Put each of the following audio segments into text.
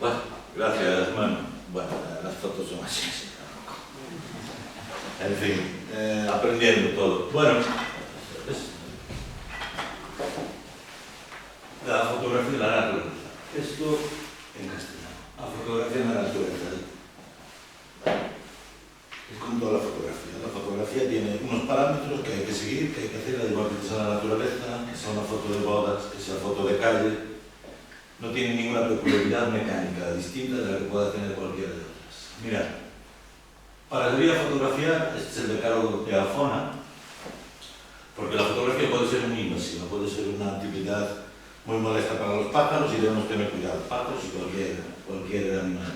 Bueno, gracias, hermano. Bueno, las fotos son así. En fin, aprendiendo todo. Bueno, la fotografía de la naturaleza. Esto en castellano. La fotografía de la naturaleza. Es como toda la fotografía. La fotografía tiene unos parámetros que hay que seguir, que hay que hacer, igual que sea la naturaleza, que sea una foto de bodas, que sea foto de calle. No tiene ninguna peculiaridad mecánica distinta de la que pueda tener cualquiera de otras. Mirad, para salir a fotografiar, este es el decálogo de Afona, porque la fotografía puede ser muy invasiva, puede ser una actividad muy molesta para los pájaros y debemos tener cuidado, pájaros y cualquier animal.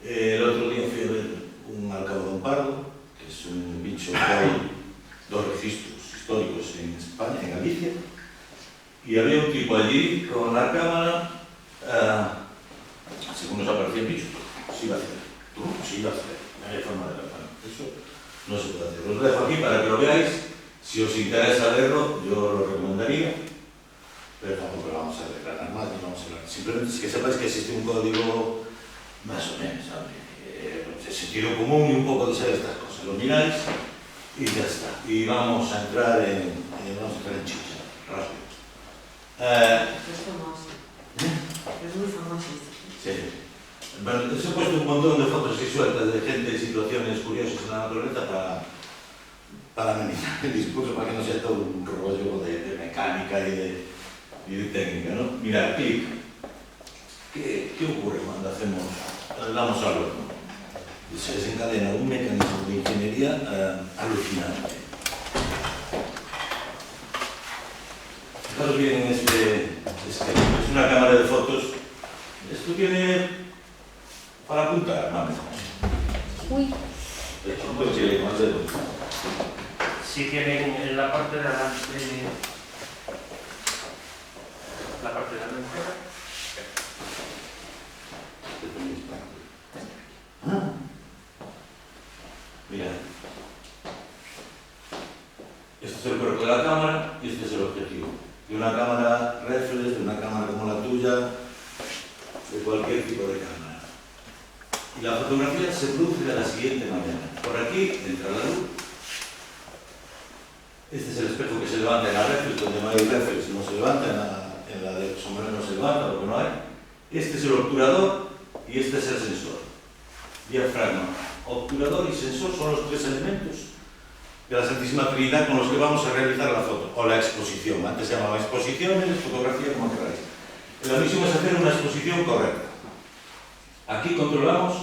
El otro día fui a ver un alcabodón pardo, que es un bicho que hay dos registros históricos en España, en Galicia, y había un tipo allí con la cámara, según nos aparecía el bicho, sí iba a hacer, sí iba a hacer, no hay forma de tapar, eso no se puede hacer. Os dejo aquí para que lo veáis, si os interesa leerlo, yo lo recomendaría, pero tampoco lo vamos a declarar más, ni vamos a hablar. Simplemente es que sepáis que existe un código más o menos, de sentido común y un poco de saber estas cosas. Lo miráis y ya está. Y vamos a entrar en chicha, rápido. Es famoso. Es muy famoso. Sí. Bueno, os he puesto un montón de fotos y sueltas de gente y situaciones curiosas en la naturaleza para amenizar el discurso, para que no sea todo un rollo de mecánica y de técnica, ¿no? Mirad, clic. ¿Qué ocurre cuando damos algo? Se desencadena un mecanismo de ingeniería alucinante. Fijaros bien en este esquema. Es una cámara de fotos. Esto tiene para apuntar, mames. Uy. De hecho, no puedo decirle más dedo. Sí tienen en la parte de adelante, la parte de adelante. Mira, este es el cuerpo de la cámara y este es el objetivo. De una cámara reflex, de una cámara como la tuya, de cualquier tipo de cámara. Y la fotografía se produce de la siguiente manera. Por aquí entra la luz. Este es el espejo que se levanta en la reflex, donde no hay reflex, no se levanta, en la de sombrero no se levanta, porque no hay. Este es el obturador y este es el sensor. Diafragma, obturador y sensor son los tres elementos de la Santísima Trinidad con los que vamos a realizar la foto, o la exposición. Antes se llamaba exposiciones, fotografía, como queráis. La misión es hacer una exposición correcta. Aquí controlamos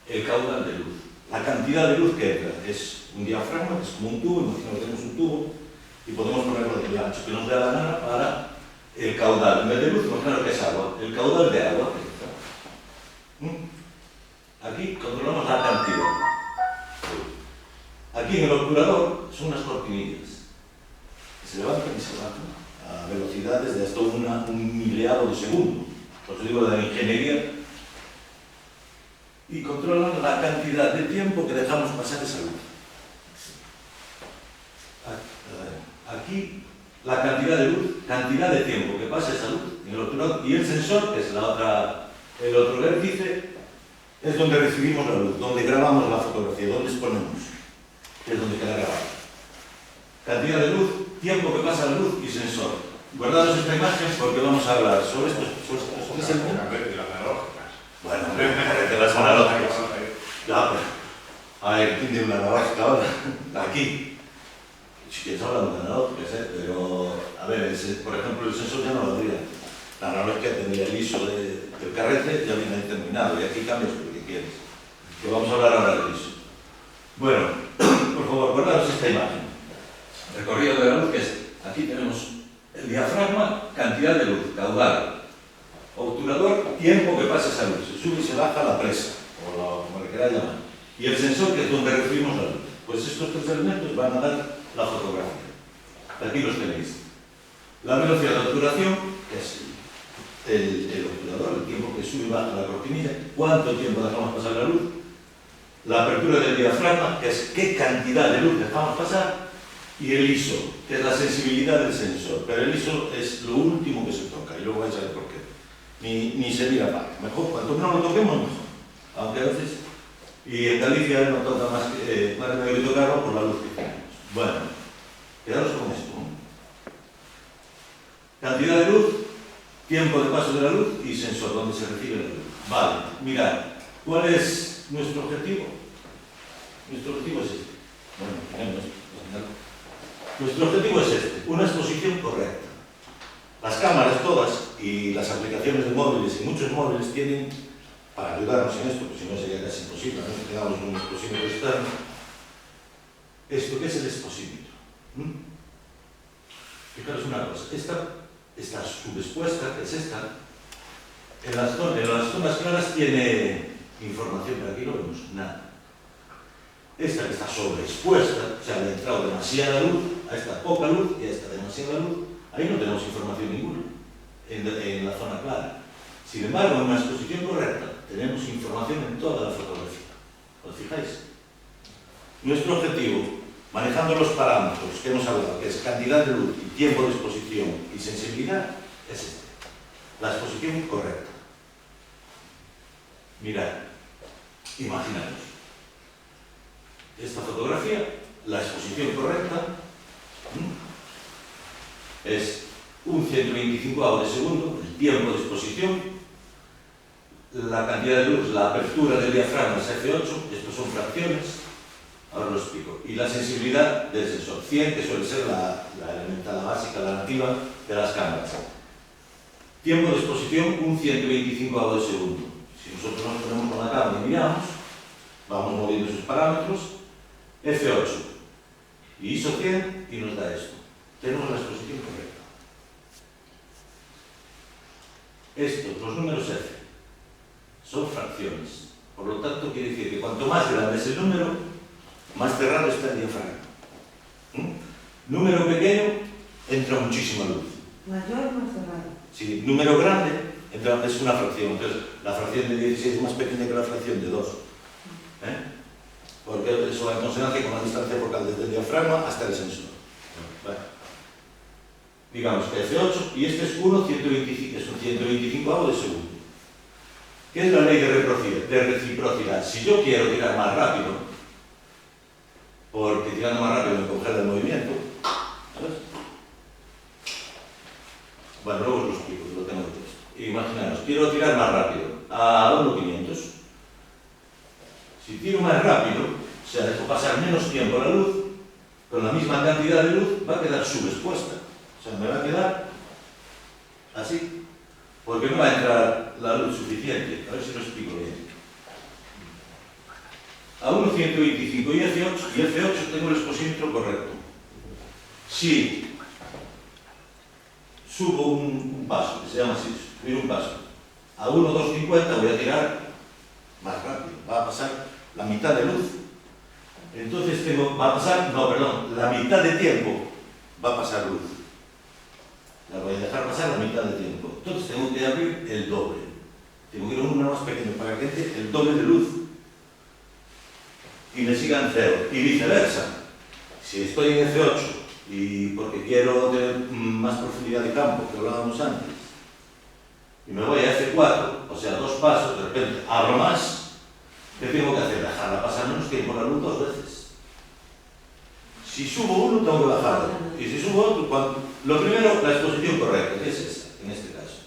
el caudal de luz, la cantidad de luz que entra. Es un diafragma, que es como un tubo, imagino que tenemos un tubo, y podemos ponerlo del ancho que nos dé la gana para el caudal. En vez de luz, imagino que es agua, el caudal de agua. Aquí controlamos la cantidad. Aquí en el obturador son unas cortinillas que se levantan y se bajan a velocidades de hasta un mileavo de segundo. Por eso digo de la ingeniería. Y controlan la cantidad de tiempo que dejamos pasar esa luz. Aquí la cantidad de luz, cantidad de tiempo que pasa esa luz en el obturador, y el sensor, que es el otro vértice, es donde recibimos la luz, donde grabamos la fotografía, donde exponemos, que es donde queda grabado. Cantidad de luz, tiempo que pasa la luz y sensor. Guardaros esta imagen porque vamos a hablar sobre esto. ¿Qué es el tema? Bueno, de las analógicas. Ya, a ver, ¿quién tiene una analógica ahora? Aquí. Si quieres hablar de analógicas, pero, a ver, por ejemplo, el sensor ya no lo tendría. La analógica tendría el ISO del carrete, ya viene determinado, y aquí cambias lo que quieres. Que vamos a hablar ahora del ISO. Bueno, por favor, guardaros esta imagen. Recorrido de la luz, que es, aquí tenemos el diafragma, cantidad de luz, caudal. Obturador, tiempo que pasa esa luz. Se sube y se baja la presa, o como le queráis llamar. Y el sensor, que es donde recibimos la luz. Pues estos tres elementos van a dar la fotografía. Aquí los tenéis. La velocidad de obturación, que es el obturador, el tiempo que sube y baja la cortinilla, cuánto tiempo dejamos pasar la luz. La apertura del diafragma, que es qué cantidad de luz dejamos pasar. Y el ISO, que es la sensibilidad del sensor. Pero el ISO es lo último que se toca, y luego vais a ver por qué. ni servir a paga. Mejor, cuanto menos lo toquemos, mejor. Aunque a veces, y en Galicia no toca más que tocarlo por la luz que tenemos. Bueno, quedaros con esto, ¿no? Cantidad de luz, tiempo de paso de la luz y sensor, donde se recibe la luz. Vale, mirad, ¿cuál es nuestro objetivo? Nuestro objetivo es este. Bueno, tenemos esto. Nuestro objetivo es este, una exposición correcta. Las cámaras todas y las aplicaciones de móviles y muchos móviles tienen, para ayudarnos en esto, porque si no sería casi imposible, no tengamos un exposímetro externo, esto que es el exposímetro. Fijaros una cosa, esta subexpuesta, que es esta, en las zonas claras tiene información, pero aquí no vemos nada. Esta que está sobreexpuesta, o sea, le ha entrado demasiada luz, a esta poca luz y a esta demasiada luz, ahí no tenemos información ninguna, en la zona clara. Sin embargo, en una exposición correcta, tenemos información en toda la fotografía. ¿Os fijáis? Nuestro objetivo, manejando los parámetros que hemos hablado, que es cantidad de luz, y tiempo de exposición y sensibilidad, es este. La exposición correcta. Mirad, imaginaos. Esta fotografía, la exposición correcta, es un 125avo de segundo, el tiempo de exposición, la cantidad de luz, la apertura del diafragma es F8, estos son fracciones, ahora lo explico, y la sensibilidad del sensor, 100, que suele ser la elemental, la básica, la nativa de las cámaras. Tiempo de exposición, un 125avo de segundo. Si nosotros nos ponemos con la cámara y miramos, vamos moviendo esos parámetros, F8 y ISO 100 y nos da esto. Tenemos la exposición correcta. Estos, los números F, son fracciones. Por lo tanto, quiere decir que cuanto más grande es el número, más cerrado está el diafragma. Número pequeño, entra muchísima luz. Mayor o más cerrado. Si número grande, entra, es una fracción. Entonces, la fracción de 16 es más pequeña que la fracción de 2. Porque eso va en consonancia con la distancia focal desde el diafragma hasta el sensor. Vale. Digamos que F8 y este es 1,125, es un 125avo de segundo. ¿Qué es la ley de reciprocidad? Si yo quiero tirar más rápido, porque tirando más rápido me congela el movimiento, ¿sabes? Bueno, luego os lo explico, que lo tengo de texto. Imaginaos, quiero tirar más rápido, a 1,500. Si tiro más rápido, o sea, dejo pasar menos tiempo la luz, con la misma cantidad de luz va a quedar subexpuesta. O sea, me va a quedar así, porque no va a entrar la luz suficiente. A ver si lo explico bien. A 1,125 y F8 tengo el exposímetro correcto. Si subo un paso, que se llama así, subir un paso, a 1,250 voy a tirar más rápido, va a pasar la mitad de luz. Entonces la mitad de tiempo va a pasar luz. La voy a dejar pasar la mitad de tiempo. Entonces tengo que abrir el doble. Tengo que ir a un número más pequeño para que entre el doble de luz y me sigan cero. Y viceversa. Si estoy en F8 y porque quiero tener más profundidad de campo, que hablábamos antes, y me voy a F4, o sea, 2 pasos, de repente abro más, ¿qué tengo que hacer? Dejarla pasar menos tiempo la luz 2 veces. Si subo uno, tengo que bajarlo. Y si subo otro, lo primero, la exposición correcta, que es esta, en este caso.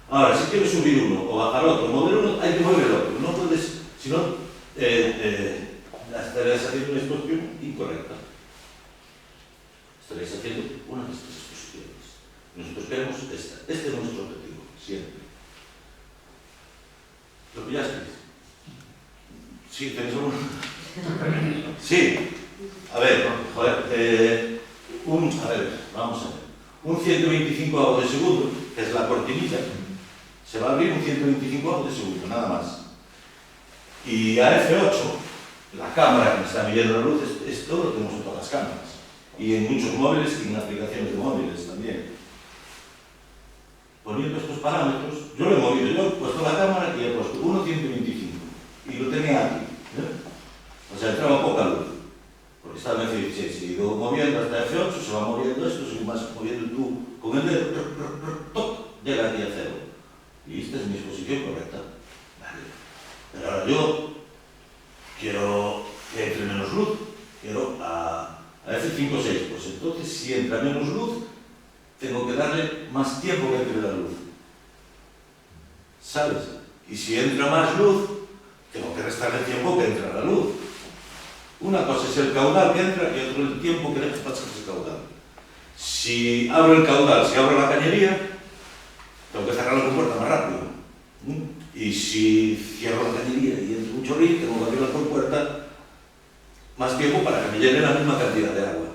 Ahora, si quiero subir uno o bajar otro, mover uno, hay que mover el otro. No puedes, si no, estaréis haciendo una exposición incorrecta. Estaréis haciendo una de estas exposiciones. Nosotros queremos esta. Este es nuestro objetivo, siempre. ¿Lo pillasteis? Sí, tenéis alguno. Sí. A ver, vamos a ver. Un 125avo de segundo, que es la cortinilla, se va a abrir un 125avo de segundo, nada más. Y a F8, la cámara que me está midiendo la luz, esto lo tenemos en todas las cámaras. Y en muchos móviles y en aplicaciones de móviles también. Poniendo estos parámetros, yo lo he movido, yo he puesto la cámara y he puesto 1,125. Y lo tenía aquí. O sea, entraba poca luz. Porque estaba en F16, se ha ido moviendo hasta F8, se va moviendo esto, se vas moviendo tú con el dedo, llega aquí a 0. Y esta es tengo que darle más tiempo que entre la luz. ¿Sabes? Y si entra más luz, tengo que restarle tiempo que entra la luz. Una cosa es el caudal que entra y otro el tiempo que deja pasar ese caudal. Si abro el caudal, si abro la cañería, tengo que cerrar la compuerta más rápido. Y si cierro la cañería y entra un chorrín, tengo que abrir la compuerta más tiempo para que me llene la misma cantidad de agua.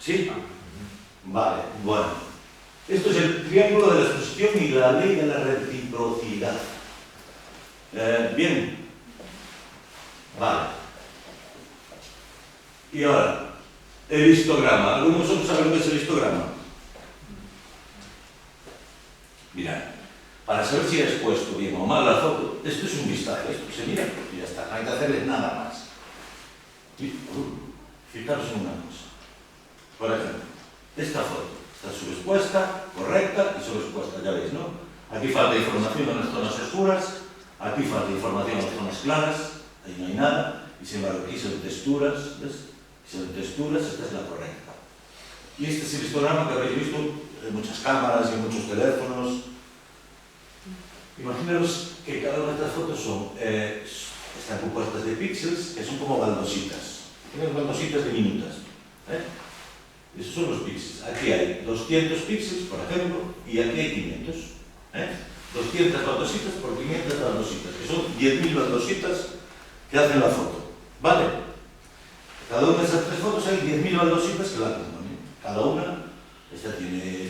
¿Sí? Vale, bueno. Esto es el triángulo de la exposición y la ley de la reciprocidad. Bien. Vale. Y ahora, el histograma. ¿Alguno de vosotros sabe lo que es el histograma? Mirad, para saber si has puesto bien o mal la foto, esto es un vistazo, esto se mira y ya está, no hay que hacerle nada más. Fijaros en una cosa. Por ejemplo, esta foto está sobreexpuesta, correcta y sobreexpuesta, ya veis, ¿no? Aquí falta información en las zonas oscuras, aquí falta información en las zonas claras, ahí no hay nada, y sin embargo aquí son texturas, ¿ves? Son texturas, esta es la correcta. Y este es el histograma que habéis visto en muchas cámaras y en muchos teléfonos. Imaginaros que cada una de estas fotos están compuestas de píxeles que son como baldositas. Tienen baldositas diminutas. Esos son los píxeles. Aquí hay 200 píxeles, por ejemplo, y aquí hay 500. 200 baldositas por 500 baldositas, que son 10.000 baldositas que hacen la foto. ¿Vale? Cada una de esas tres fotos hay 10.000 baldositas que la componen. Cada una, estas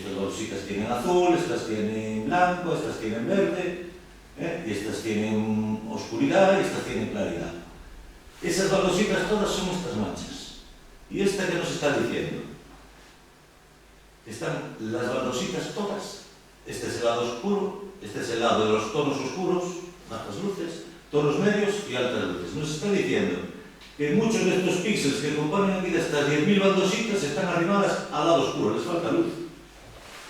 baldositas tienen azul, estas tienen blanco, estas tienen verde, y estas tienen oscuridad y estas tienen claridad. Esas baldositas todas son estas manchas. ¿Y esta que nos está diciendo? Están las baldositas todas. Este es el lado oscuro, este es el lado de los tonos oscuros, bajas luces, tonos medios y altas luces. Nos está diciendo que muchos de estos píxeles que componen aquí de estas 10.000 baldositas están arrimadas al lado oscuro, les falta luz.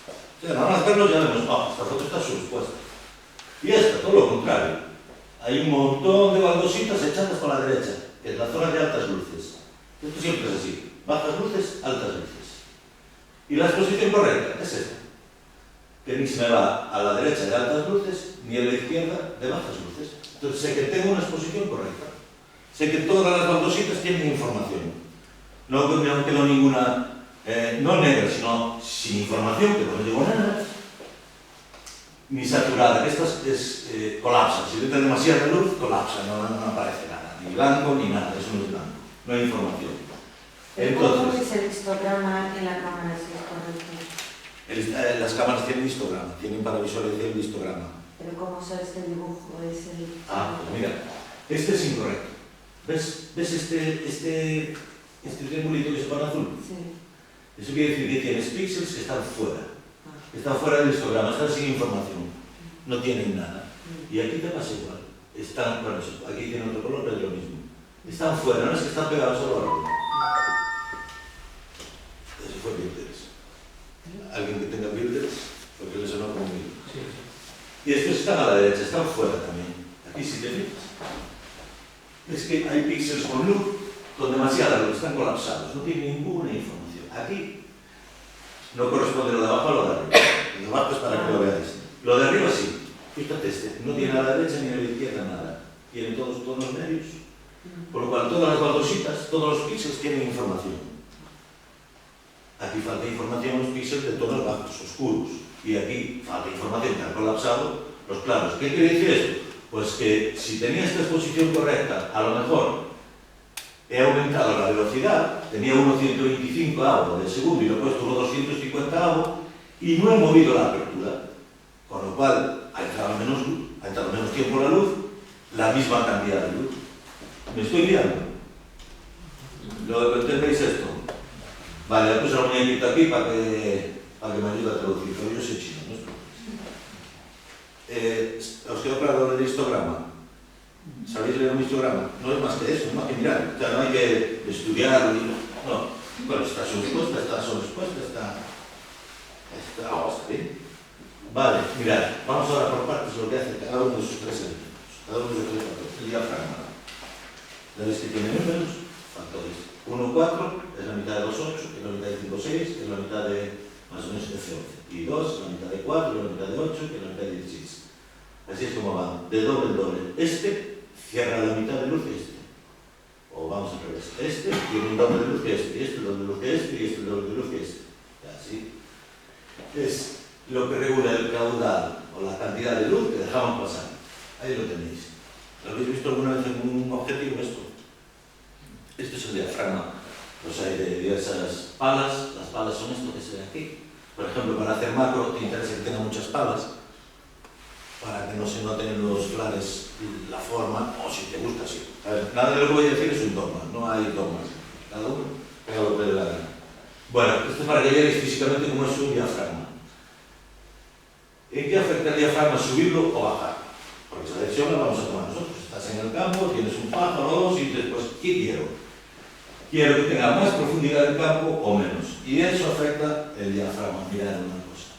O sea, nada más verlo ya vemos, esta foto está sobreexpuesta. Y esta, todo lo contrario. Hay un montón de baldositas echadas para la derecha, que es la zona de altas luces. Esto siempre es así, bajas luces, altas luces. Y la exposición correcta es esta, que ni se me va a la derecha de altas luces, ni a la izquierda de bajas luces. Entonces sé que tengo una exposición correcta. Sé que todas las baldositas tienen información. No quedó ninguna, no negra, sino sin información, que no llegó nada, ni saturada, que estas colapsan. Si le dan demasiada luz, colapsa, no aparece nada, ni blanco ni nada, eso no es blanco, no hay información. ¿Cómo es el histograma en la cámara, si es correcto? Las cámaras tienen histograma, tienen para visualizar el histograma. Pero ¿cómo sabes que el dibujo es el...? Pues mira, este es incorrecto. ¿Ves este triangulito que se pone azul? Sí. Eso quiere decir que tienes píxeles que están fuera del histograma, están sin información, no tienen nada. Y aquí te pasa igual, están, bueno, aquí tiene otro color, pero es lo mismo. Están fuera, no es que están pegados solo a la luz. Eso fue Builders. Alguien que tenga Builders, porque le sonó como Builders. Sí. Y estos están a la derecha, están fuera también. Aquí si te fijas. Es que hay píxeles con luz, con demasiada luz, están colapsados, no tienen ninguna información. Aquí no corresponde lo de abajo a lo de arriba. Lo de abajo es para que lo veáis. Lo de arriba sí. Fíjate no tiene a la derecha ni a la izquierda nada. Tiene todos tonos medios. Por lo cual todas las baldositas, todos los píxeles tienen información. Aquí falta información en los píxeles de tonos bajos, oscuros. Y aquí falta información que han colapsado los claros. ¿Qué quiere decir esto? Pues que si tenía esta exposición correcta, a lo mejor he aumentado la velocidad, tenía 1,125 de segundo y lo he puesto 1,250 y no he movido la apertura. Con lo cual ha entrado menos luz, ha entrado menos tiempo la luz, la misma cantidad de luz. ¿Me estoy guiando? ¿Lo entendéis esto? Vale, le puse la muñequita aquí para que me ayude a traducir, pero yo soy chino, ¿no? ¿Os quedó claro el histograma? ¿Sabéis leer un histograma? No es más que eso, no hay que mirar, o sea, no hay que estudiarlo, no. Bueno, está sobreexpuesta, está bien. Vale, mirad, vamos ahora por partes lo que hace cada uno de sus tres elementos, cada uno de sus tres factores. El diafragma, ¿veis que tiene números? Factores. 1,4 es la mitad de 2,8, es la mitad de 5,6, es la mitad de más o menos F11. Y 2 es la mitad de 4, es la mitad de 8, que es la mitad de 16. Así es como van, de doble en doble. Este cierra la mitad de luz que este. O vamos al revés. Este tiene un doble de luz que este, y este el doble de luz que este, y este el doble de luz que este. Y así. Es lo que regula el caudal o la cantidad de luz que dejamos pasar. Ahí lo tenéis. ¿Lo habéis visto alguna vez en un objetivo esto? Esto es el diafragma. Los hay de diversas palas. Las palas son esto que se ve aquí. Por ejemplo, para hacer macro te interesa que tenga muchas palas para que no se noten los flares la forma, o si te gusta, sí. A ver, nada de lo que voy a decir es un dogma, no hay dogmas. Cada uno pega lo que le da la gana. Bueno, esto es para que veáis físicamente cómo es un diafragma. ¿En qué afecta el diafragma? ¿Subirlo o bajar? Porque esa decisión la vamos a tomar nosotros. Estás en el campo, tienes un pájaro o dos y después, ¿qué quiero? Quiero que tenga más profundidad del campo o menos. Y eso afecta el diafragma. Mirad una cosa.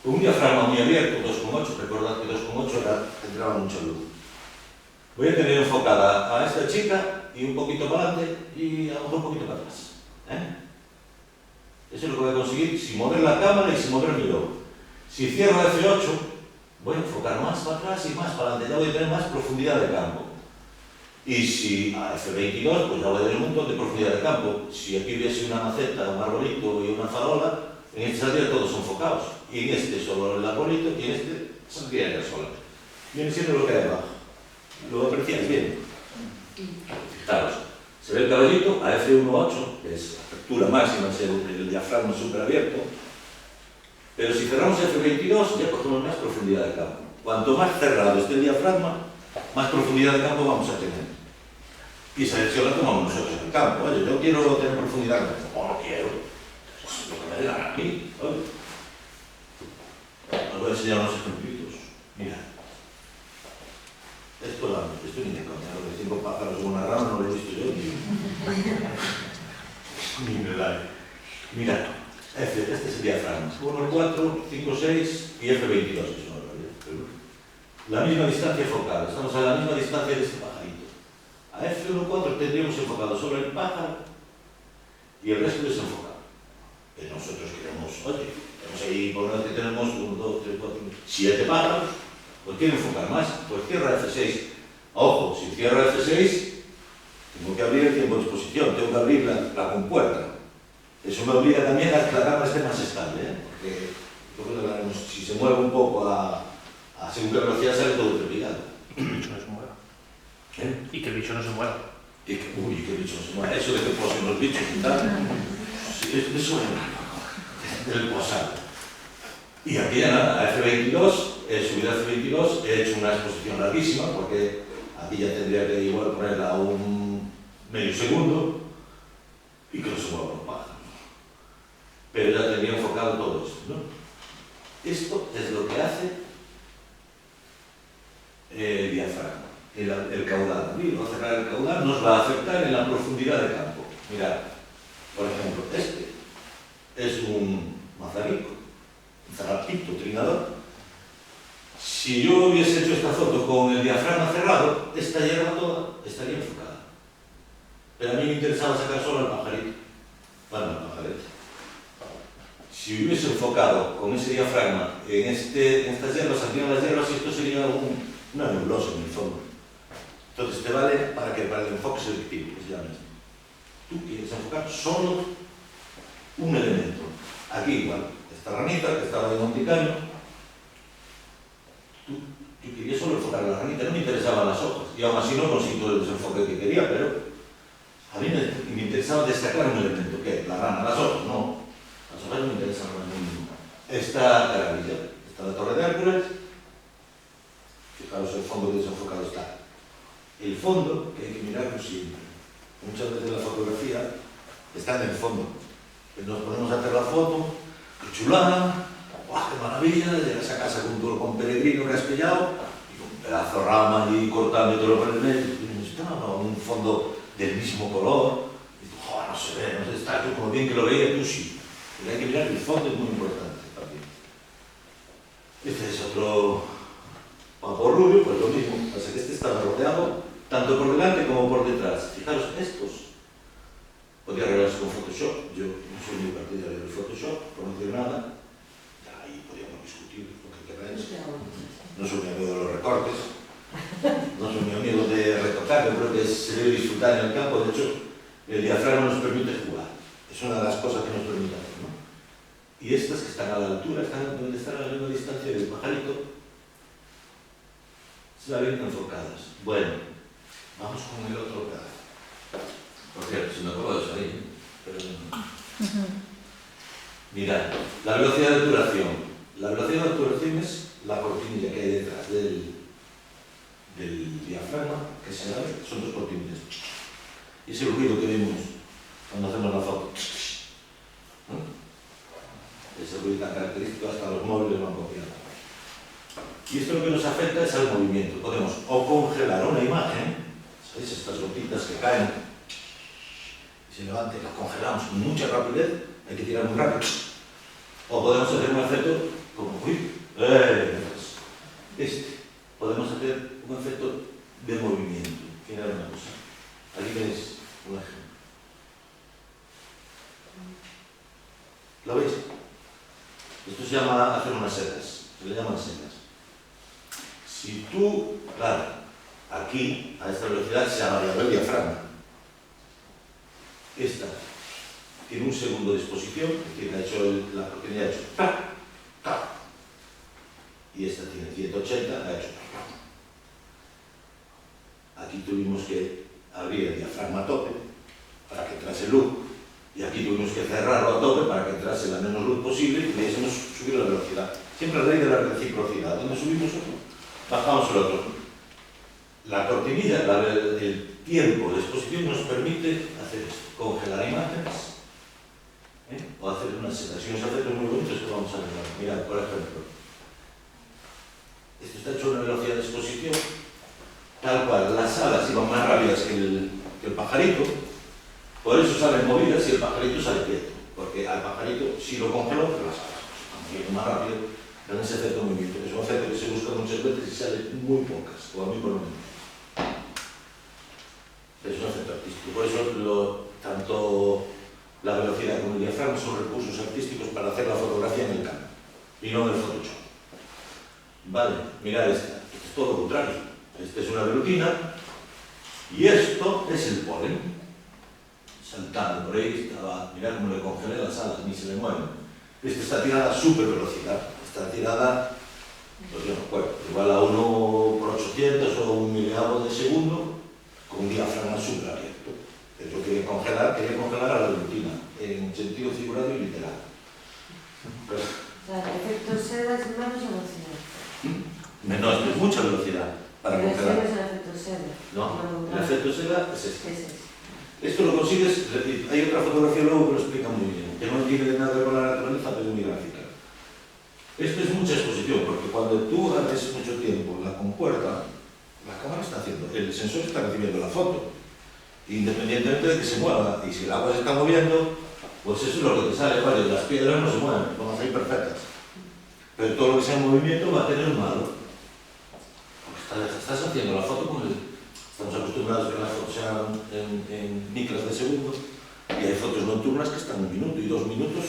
Un diafragma muy abierto, 2,8, recordad que 2,8 entraba mucha luz. Voy a tener enfocada a esta chica y un poquito para adelante y a lo mejor un poquito para atrás. Eso es lo que voy a conseguir si mover la cámara y si mover mi ojo. Si cierro a F8, voy a enfocar más para atrás y más para adelante, ya voy a tener más profundidad de campo. Y si a F22, pues ya voy a tener un montón de profundidad de campo. Si aquí hubiese una maceta, un arbolito y una farola, en este saldría todos enfocados. Y en este solo el arbolito y en este saldría ya sola. Viene siendo lo que hay abajo. ¿Lo apreciáis bien? Fijaros, se ve el caballito a F1,8, que es la apertura máxima, es el diafragma súper abierto. Pero si cerramos F22, ya cogemos más profundidad de campo. Cuanto más cerrado esté el diafragma, más profundidad de campo vamos a tener. Y esa decisión la tomamos nosotros en el campo. Oye, yo quiero tener profundidad de campo. O no quiero. Pues lo que me dé la gana a mí. Os voy a enseñar unos ejemplitos. Mirad. Esto ni de coña. Lo que 5 pájaros en una rama no lo he visto yo. Ni me da. Mirad. Este es el diafragma. 1, 4, 5, 6 y F22, que es una barbaridad. La misma distancia focal. Estamos a la misma distancia de este pajarito. A F1,4 tendríamos enfocado sobre el pájaro y el resto desenfocado. Pero nosotros queremos, oye, tenemos ahí, por delante tenemos 1, 2, 3, 4, 7 pájaros, pues quiero enfocar más, pues cierra F6. Ojo, si cierro F6, tengo que abrir el tiempo de exposición, tengo que abrir la compuerta. Eso me obliga también a que la cámara esté más estable, porque si se mueve un poco a según qué velocidad sale todo trepidado. Y que el bicho no se mueva. Y que el bicho no se mueva. Y que, uy, que el bicho no se mueva. Eso de que posen los bichos y tal. Sí, eso es del posar. Y aquí ya nada, a F22, he subido a F22, he hecho una exposición larguísima, porque aquí ya tendría que igual ponerla a un medio segundo y que no se mueva los pájaros. Pero ya tendría enfocado todo esto, ¿no? Esto es lo que hace el diafragma, el caudal. Al cerrar el caudal nos va a afectar en la profundidad de campo. Mirad, por ejemplo, este es un mazarico, un zarapito, trinador. Si yo hubiese hecho esta foto con el diafragma cerrado, esta hierba toda estaría enfocada. Pero a mí me interesaba sacar solo el pajarito. Bueno, el pajarito. Si hubiese enfocado con ese diafragma en estas hierbas, saldrían las hierbas y esto sería una nebulosa en el fondo. Entonces te vale para el enfoque selectivo, que se llama esto. Tú quieres enfocar solo un elemento. Aquí igual, esta ranita que estaba de Monticaño, yo quería solo enfocar a la ranita, no me interesaban las hojas. Y aún así no consigo el desenfoque que quería, pero a mí me interesaba destacar un elemento. ¿Qué? La rana, las hojas, no. Las hojas no me interesan a mí ninguna. Esta caravilla, esta la Torre de Hércules. Fijaros el fondo desenfocado está. El fondo, que hay que mirarlo siempre. Muchas veces la fotografía está en el fondo. Nos ponemos a hacer la foto, qué chulada, ¡guau, qué maravilla! Llegas a casa con peregrino raspillado y con un pedazo de rama allí cortándotelo por el medio. Y dices, no, un fondo del mismo color. Y dices, ¡joder, no se ve, no se está! Yo como bien que lo veía, tú sí. Pero hay que mirar el fondo, es muy importante también. Este es otro papo rubio, pues lo mismo. Pasa que este está rodeado tanto por delante como por detrás. Fijaros, estos podía arreglarse con Photoshop. Yo no soy muy partidario del Photoshop, por no decir nada. Ahí podíamos discutir lo que queráis. No soy mi amigo de los recortes, no soy mi amigo de retocar. Yo creo que se debe disfrutar en el campo. De hecho, el diafragma nos permite jugar. Es una de las cosas que nos permite hacer, ¿no? Y estas que están a la altura, están donde están a la misma distancia del pajarito, se la ven enfocadas. Bueno, vamos con el otro pedazo. Por cierto, si me acuerdo de salir, ¿eh? Pero no. Mirad, la velocidad de obturación. La velocidad de obturación es la cortinilla que hay detrás del diafragma, que se abre, son dos cortinillas. Y ese ruido que vimos cuando hacemos la foto. ¿No? Ese ruido tan característico, hasta los móviles lo han copiado. Y esto lo que nos afecta es al movimiento. Podemos o congelar una imagen, ¿sabéis? Estas gotitas que caen y se levantan y las congelamos con mucha rapidez, hay que tirar muy rápido. O podemos hacer un efecto como, podemos hacer un efecto de movimiento. Mirad una cosa. Aquí tenéis un ejemplo. ¿Lo veis? Esto se llama hacer unas setas. Se le llaman setas. Si tú, claro, aquí, a esta velocidad, se ha variado el diafragma. Esta tiene un segundo de exposición, es decir, la cortinilla ha hecho ¡ta! Y esta tiene 180, ha hecho ¡ta! Aquí tuvimos que abrir el diafragma a tope para que entrase luz, y aquí tuvimos que cerrarlo a tope para que entrase la menos luz posible y pudiésemos subir la velocidad. Siempre la ley de la reciprocidad. ¿Dónde subimos otro? Bajamos el otro. La cortinilla, el tiempo de exposición nos permite hacer esto, congelar imágenes, o hacer unas setas. Y unos efectos muy bonitos que vamos a ver. Mirad, por ejemplo, esto está hecho a una velocidad de exposición tal cual. Las alas iban más rápidas que el pajarito, por eso salen movidas y el pajarito sale quieto, porque al pajarito sí lo congeló, pero las alas van más rápido, dan ese efecto de movimiento. Es un efecto que se busca muchas veces y sale muy pocas, o a mí por lo menos. Es un efecto artístico. Por eso tanto la velocidad como el diafragma son recursos artísticos para hacer la fotografía en el campo y no en el Photoshop. Vale, mirad esta. Es todo lo contrario. Esta es una velutina y esto es el polen. Saltando por ahí, mirad cómo le congelé las alas, ni se le mueven. Esta está tirada a super velocidad. Está tirada, pues yo no recuerdo, igual a 1/800 o 1 miliavo de segundo, con un diafragma súper abierto. Pero yo quería congelar a la velutina, en sentido figurado y literal. Pero, o sea, el efecto seda es menos velocidad. menos, es mucha velocidad para Pero congelar. ese no es el efecto seda. No, el efecto seda es este. Ese es. Esto lo consigues, hay otra fotografía luego que lo explica muy bien, que no tiene nada que ver con la naturaleza, pero es muy gráfica. Esto es mucha exposición, porque cuando tú haces mucho tiempo la compuerta, la cámara está haciendo, el sensor está recibiendo la foto, independientemente de que se mueva, y si el agua se está moviendo, pues eso es lo que te sale, vale, las piedras no se mueven, van a salir perfectas, pero todo lo que sea en movimiento va a tener un malo, porque estás haciendo la foto con estamos acostumbrados a que las fotos se hagan en micras de segundo, y hay fotos nocturnas que están 1 minuto y 2 minutos,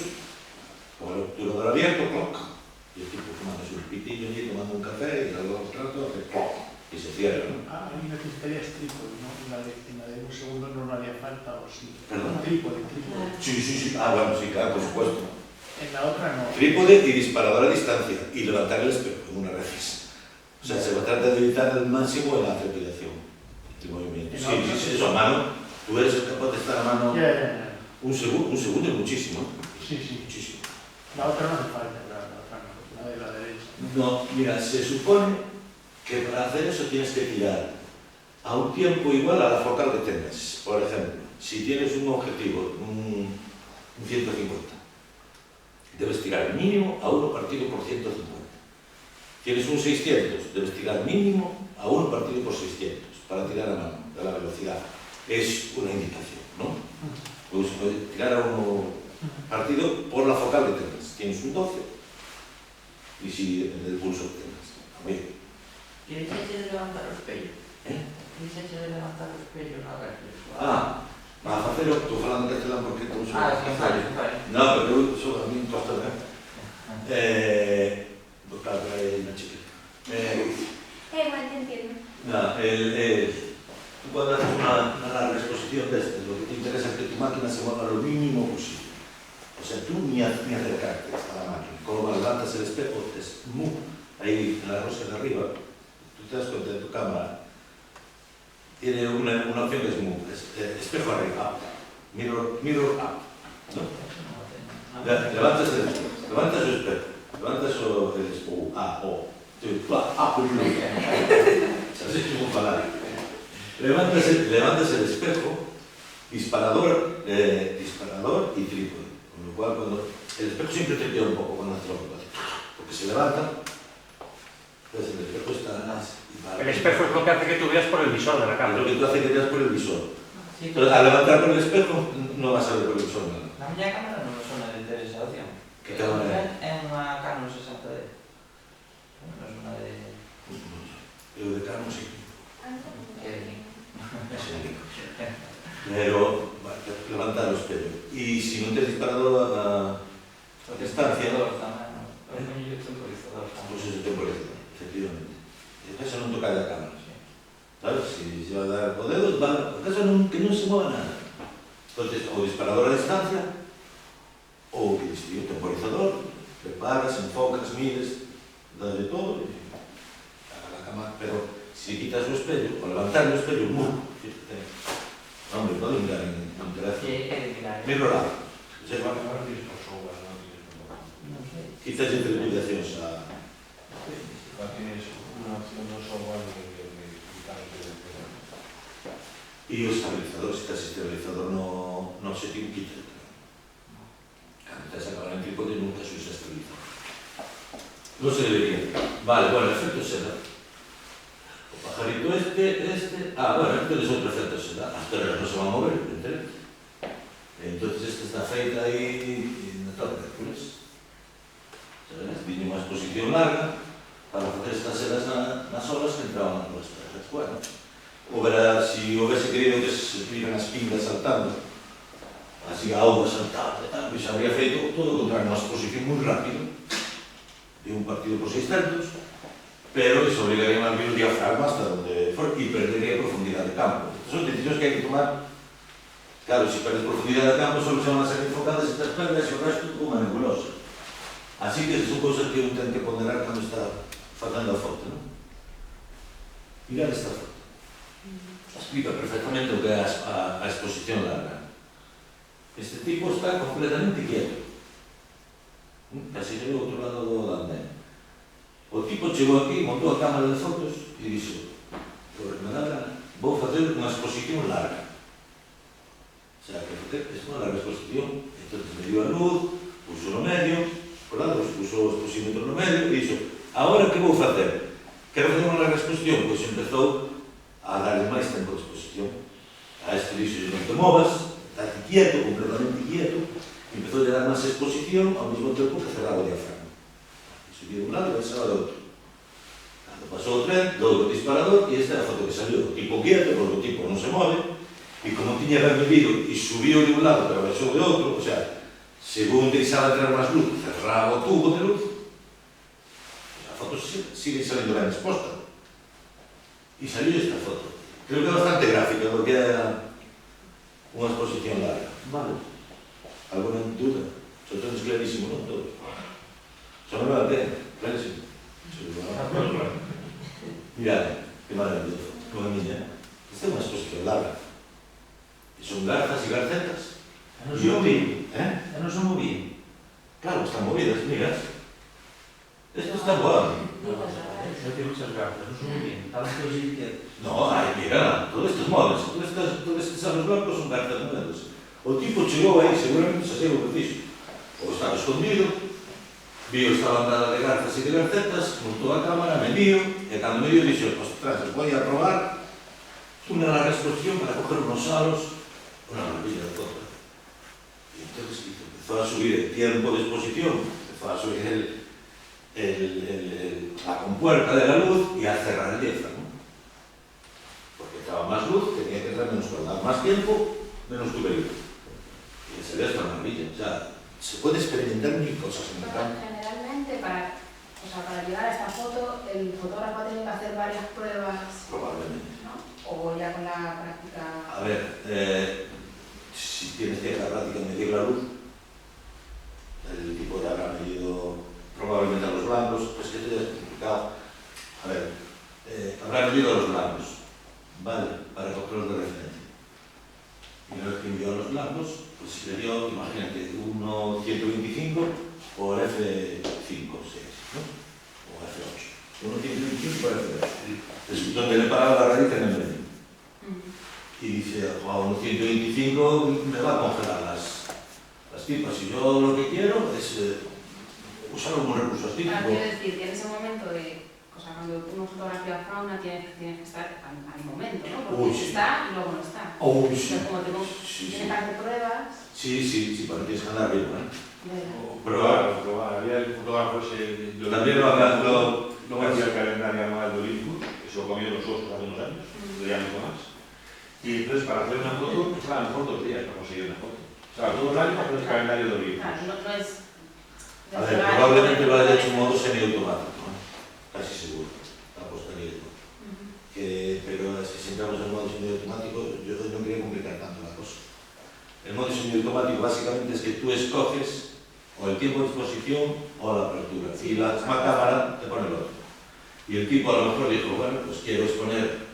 con el obturador abierto, cloc. Y el tipo tomándose un pitillo allí, tomando un café, y al otro rato hace ¡pum! Y se cierra, ¿no? Hay una que estaría trípode, ¿no? En la de 1 segundo no haría falta, o sí. ¿Perdón? Trípode. Sí. Ah, bueno, sí, claro, por supuesto. En la otra no. Trípode y disparador a distancia, y levantar el espejo en una veces. O sea, se va a tratar de evitar al máximo la trepidación, el movimiento. Sí, eso a mano. Tú eres capaz de estar a mano. Ya. Un segundo es muchísimo. Sí. Muchísimo. La otra no hace falta, la otra no. La de la derecha. No, mira, se supone que para hacer eso tienes que tirar a un tiempo igual a la focal que tengas. Por ejemplo, si tienes un objetivo, un 150, debes tirar mínimo a 1 partido por 150. Tienes un 600, debes tirar mínimo a 1 partido por 600 para tirar a mano de la velocidad. Es una indicación, ¿no? Pues puedes tirar a 1 partido por la focal que tengas. Tienes un 12 y si depende del pulso que tengas. Bien. ¿Y el hecho de levantar los pelos? ¿El hecho de levantar los pelos a ver? Ma facelo, estou falando castelán porque estou só. vale. No, pero eu sou a mí impostor, claro, hai unha chica. Igual te entiendo. No, tú cuando haces una larga exposición de este, lo que te interesa es que tu máquina se mueva lo mínimo posible. O sea, tú ni acercarte a la máquina. Como levantas el espejo, es ahí en la rosca de arriba, tú te das cuenta de tu cámara, tiene una opción que es espejo arriba, up, mirror up, ¿no? Levantas el espejo, levantas el espejo, levantas el espejo, levantas el espejo, disparador y trípode. Con lo cual, cuando el espejo siempre te queda un poco cuando haces la foto, porque se levanta, entonces el espejo está... El espejo es lo que hace que tú veas por el visor de la Es cámara. lo que tú haces que veas por el visor. Entonces, al levantar por el espejo, no vas a ver por el visor nada. La miña cámara non me sona de interesación. Que cámara é? É unha Canon 60D. Non é unha de... Eu de Canon sí. Que... Pero, levantar el espejo. Y si no te has disparado a distancia, pues eso te parece, efectivamente. Eso non toca a cámara. ¿Sabes? Si se va a dar o dedos, que non se mueva nada. Entonces, o disparador a distancia, o que distingue o temporizador, preparas, enfocas, mides, das de todo, y a la cámara. Pero si quitas o espello, o levantar o espello, fíjate. Hombre, puedo mirar en teléfono. Que é de mirar. Mirror up. O sea, Non sei. quitas entre limitacións a... Tienes una opción no software de E o estabilizador, se estás estabilizador no objetivo, quita. Cando estás a acabar en trípode, nunca se usa estabilizador. Non se debería. Vale, bueno, efecto seda. O pajarito este... bueno, este es outro efecto seda. As torres non se van a mover, evidentemente. Entonces, este está feita aí na Torre de Hércules. Sabes? Tiñe unha exposición larga para facer estas sedas nas olas que entraban nas torres. Bueno, si houvese querido que se tiran as pingas saltando, así a auga saltando, pois habría feito todo o contrario, unha exposición moi rápido de un partido por 600, pero que se obligaría a abrir o diafragma hasta donde for e perdería profundidade de campo. Son decisiones que hai que tomar. Claro, se perdes profundidade de campo, só se van a ser enfocadas estas perdas e o resto como nebulosa. Así que son cousas que un ten que ponderar cando está facendo a foto, non? Mirad esta foto. Explica perfectamente o que é a exposición larga. Este tipo está completamente quieto. Casi se ve ao outro lado do andén. O tipo chegou aquí, montou a cámara de fotos e dixo: por me dá gana, vou facer unha exposición larga. O sea, que es unha larga exposición. Entón, me dio a luz, puso no medio, puso o exposímetro no medio e dixo: agora que vou facer? Quero facer unha larga exposición? Pois empezou a darle máis tempo de exposición. A este dixo: non te movas, estate quieto, completamente quieto. E empezou a dar máis exposición ao mesmo tempo que cerraba o diafragma. E subía de un lado e baixaba de outro. Cando pasou o tren, dou o disparador e esta é a foto que salió. O tipo quieto, porque o tipo non se move, e como tiña ben medido e subiu de un lado pero baixou de outro, o sea, según deixaba entrar máis luz, cerraba o tubo de luz, a foto sigue saliendo ben exposta. E salió esta foto. Creo que é bastante gráfica, porque é unha exposición larga. Vale. Alguna duda? Só tenes clarísimo, non? Todo. Só me va a pena, clarísimo. Mirad, que maravilloso. Non é miña. Esta é unha exposición larga. E son garzas e garcetas. E non se movín. E non se movín. Claro, están movidas, mirad. Esto está guapo. Non tiene muchas garzas, non se movín. Estaban todos inquietos. No, mira, todos estos móveis, todos estes anos blancos son cartas moedas. O tipo chegou aí, seguramente se sei o que fixo. Ou estaba escondido, viu esta bandada de garzas e de garcetas, montou a cámara, mediu, e cando mediu dixo: ostras, voy a probar unha larga exposición para coger unos salos, unha maravilla de foto. E entonces empezó a subir el tiempo de exposición, empezó a subir la compuerta de la luz y a cerrar el diafragma. Porque estaba más luz, tenía que dar menos dar más tiempo, menos tubería. Y sería esta maravilla. O sea, se puede experimentar mil cosas en el Pero campo. generalmente para llegar a esta foto el fotógrafo ha tenido que hacer varias pruebas, Probablemente. ¿no? O ya con la práctica. A ver, si tienes cierta práctica en medir la luz, el tipo de habrá medido probablemente a los blancos, pues que esto ya es complicado. A ver, habrá medido a los blancos, ¿vale? Para cogerlos de referencia. Y una vez que envió a los blancos, pues si le dio, imagínate, 1.125 por F5 o 6, ¿no? O F8. 1.125 por F8. Es donde le paraba la raíz en el medio. Y dice, a 1.125 me va a congelar las tipas. Y yo lo que quiero es usar un recurso estítico. Quiero decir que en ese momento cuando uno fotografía fauna tienes que estar al momento, ¿no? Porque Uy, sí. está y luego no está. Uy, sí. Entonces, como Sí, tienes que hacer pruebas, sí, para tienes que andar bien, ¿eh? Probar. Había el fotógrafo ese. También lo hacía el calendario anual de Olympus, que se lo comió los osos hace unos años, ya no más. Y entonces, para hacer una foto, pues a lo mejor 2 días para conseguir una foto. O sea, todo el año hacer el calendario de Olympus. claro, no es. A ver, probablemente lo haya hecho en modo semiautomático, ¿no? Casi seguro, apostaría yo. Pero si entramos en modo semiautomático, yo no quería complicar tanto la cosa. El modo semiautomático básicamente es que tú escoges o el tiempo de exposición o la apertura. Y la cámara te pone el otro. Y el tipo a lo mejor dijo, bueno, pues quiero exponer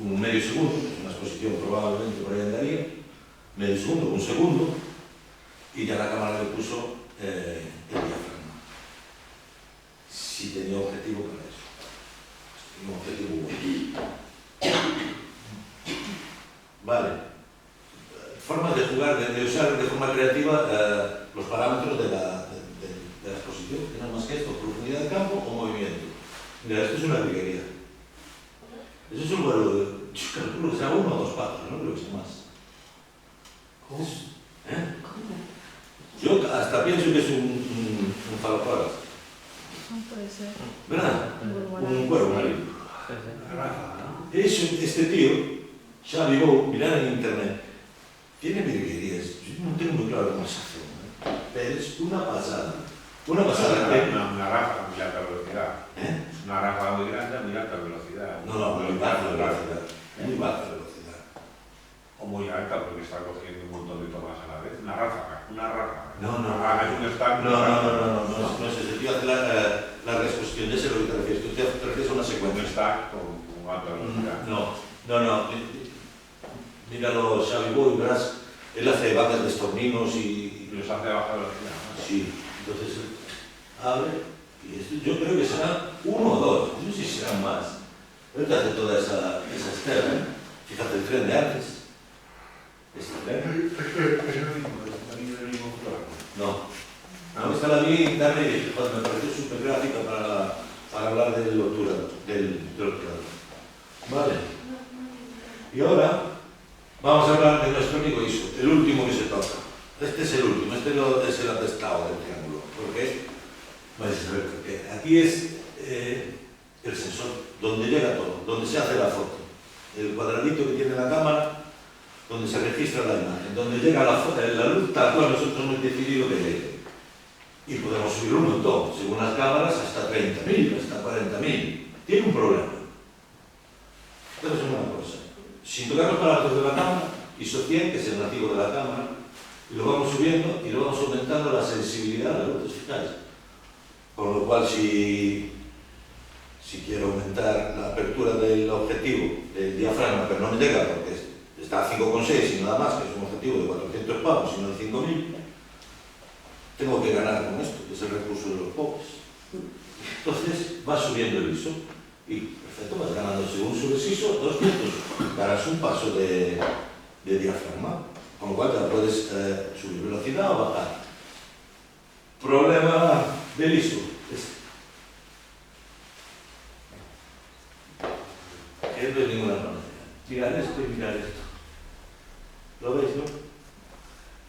un medio segundo, que es una exposición probablemente por ahí andaría, medio segundo, un segundo, y ya la cámara le puso el diafragma. Si tenía objetivo para eso. Un objetivo bueno. Vale. Formas de jugar, de usar de forma creativa los parámetros de la exposición, que no es más que esto, profundidad de campo o movimiento. Mira, esto es una briguería. Eso es un vuelo de, yo calculo que sea 1 o 2 pasos, no creo que sea más. ¿Cómo? Yo hasta pienso que es un faloparas. Puede ser. ¿Verdad? Un cuervo marino. Sí, Este tío, Xavi Bou, mirad en internet, tiene virguerías. Yo no tengo muy claro cómo se hace, ¿no? Pero es una pasada. Una pasada. Una ráfaga muy alta velocidad. Es una ráfaga muy grande a muy alta velocidad. No, muy baja velocidad. Muy baja velocidad. O muy alta porque está cogiendo un montón de tomas a la vez. Una ráfaga. No. Es un stand. No es ese tío hace la respuesta. Ya sé lo que te refieres. Tú te refieres a una Un secuencia. stack con alta velocidad. No. Míralo, Xavi Bou, y verás, él hace vacas de estorninos y Y los hace a baja velocidad. sí, entonces abre y esto, yo creo que será 1 o 2, no sé si serán más. Él te hace toda esa estela, ¿eh? Fíjate el tren de antes. ¿Este tren? No, esta la vi en tarde y me pareció súper gráfica para hablar del obturador. Vale. Y ahora vamos a hablar de nuestro amigo Iso, el último que se toca. Este es el último, es el atestado del triángulo. ¿Por qué? Vais a saber por qué. Aquí es el sensor, donde llega todo, donde se hace la foto. El cuadradito que tiene la cámara, donde se registra la imagen, donde llega la luz tal cual nosotros hemos decidido que llegue. Y podemos subir un montón, según las cámaras, hasta 30.000, hasta 40.000. Tiene un problema. Pero es una cosa. Sin tocar los parámetros de la cámara, ISO 100, que es el nativo de la cámara, y lo vamos subiendo y lo vamos aumentando la sensibilidad de la luz, fijáis. Con lo cual, si quiero aumentar la apertura del objetivo, del diafragma, pero no me llega porque está a 5,6 y nada más, que es un objetivo de 400 pavos y no de 5.000, tengo que ganar con esto, que es el recurso de los pobres. Entonces va subiendo el ISO y perfecto, vas ganando según subes ISO 200, darás un paso de diafragma, con lo cual ya puedes subir velocidad o bajar. Problema del ISO. Que no es ninguna panacea. Mirad esto y mirad esto. ¿Lo veis, no?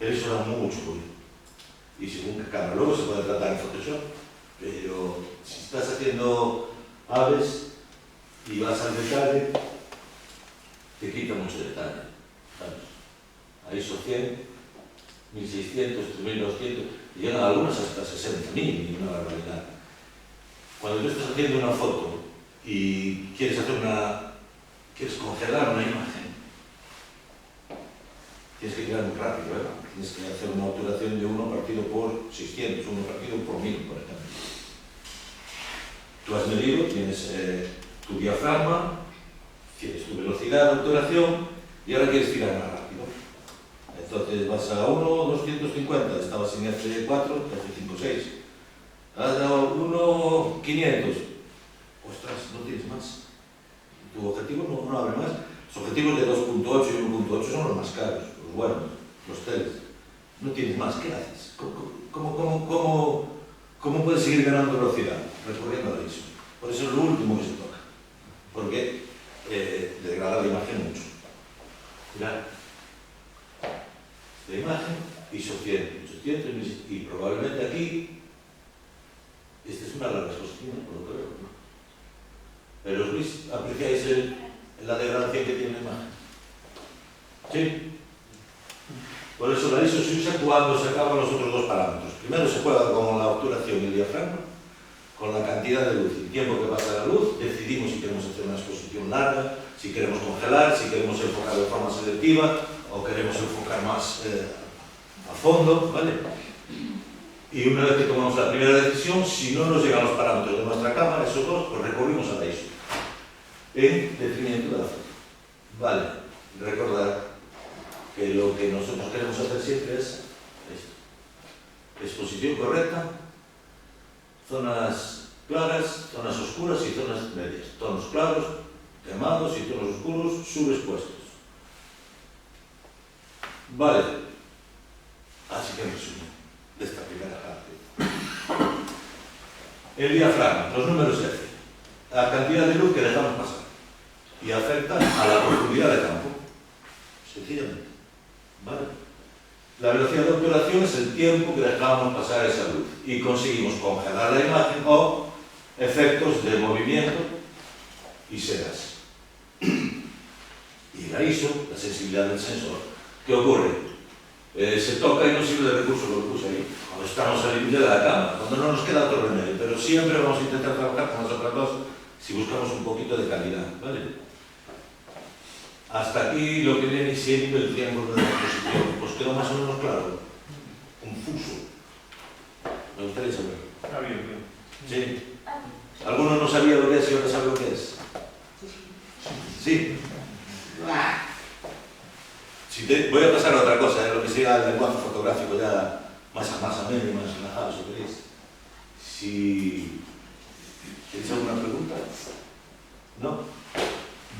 El ISO da mucho ruido. Y según qué cámara, luego se puede tratar en Photoshop, pero si estás haciendo aves y vas al detalle, te quita mucho detalle. ¿sabes? A ISO 100, 1600, 3200, y llegan algunas hasta 60.000, y una barbaridad. Cuando tú estás haciendo una foto y quieres congelar una imagen, tienes que tirar muy rápido, ¿verdad? Tienes que hacer una obturación de 1 partido por 600, 1 partido por 1000, por ejemplo. Tú has medido, tienes tu diafragma, tienes tu velocidad de obturación y ahora quieres tirar más rápido. Entonces vas a 1,250, estabas en F4, F5.6. Has dado 1,500. Ostras, no tienes más. Tu objetivo no abre más. Los objetivos de 2.8 y 1.8 son los más caros, los buenos, los teles. No tienes más. ¿Qué haces? ¿Cómo puedes seguir ganando velocidad? Recurriendo a ISO. Por eso es lo último que se toca. Porque degrada la imagen mucho. Mirad. La imagen, ISO 100, 800, y probablemente aquí, esta es una larga exposición, por lo que veo, ¿no? Pero Luis, ¿apreciáis la degradación que tiene la imagen? ¿Sí? Por eso la ISO se usa cuando se acaban los otros dos parámetros. Primero se juega con la obturación y el diafragma, con la cantidad de luz y el tiempo que pasa la luz, decidimos si queremos hacer una exposición larga, si queremos congelar, si queremos enfocar de forma selectiva o queremos enfocar más a fondo, ¿vale? Y una vez que tomamos la primera decisión, si no nos llegan los parámetros de nuestra cámara, esos dos, pues recurrimos a la ISO en detrimento de la foto. Vale, recordad que lo que nosotros queremos hacer siempre es esto: exposición correcta, zonas claras, zonas oscuras y zonas medias, tonos claros, quemados y tonos oscuros subexpuestos. Vale, así que en resumen de esta primera parte, el diafragma, los números F, la cantidad de luz que dejamos pasar y afecta a la profundidad de campo, sencillamente. ¿Vale? La velocidad de obturación es el tiempo que dejamos pasar esa luz y conseguimos congelar la imagen o efectos de movimiento y sedas. Y la ISO, la sensibilidad del sensor. ¿Qué ocurre? Se toca y no sirve de recurso lo que puse ahí. Cuando estamos al límite de la cámara, cuando no nos queda otro remedio, pero siempre vamos a intentar trabajar con las otras dos si buscamos un poquito de calidad, ¿vale? Hasta aquí lo que viene siendo el triángulo de la exposición. ¿Os quedó más o menos claro? Confuso. Me gustaría saber. Está bien, bien. ¿Sí? ¿Alguno no sabía lo que es y ahora sabe lo que es? ¿Sí? Voy a pasar a otra cosa, lo que sea el lenguaje fotográfico ya más ameno y más relajado, si queréis. Si ¿tenéis alguna pregunta? ¿No?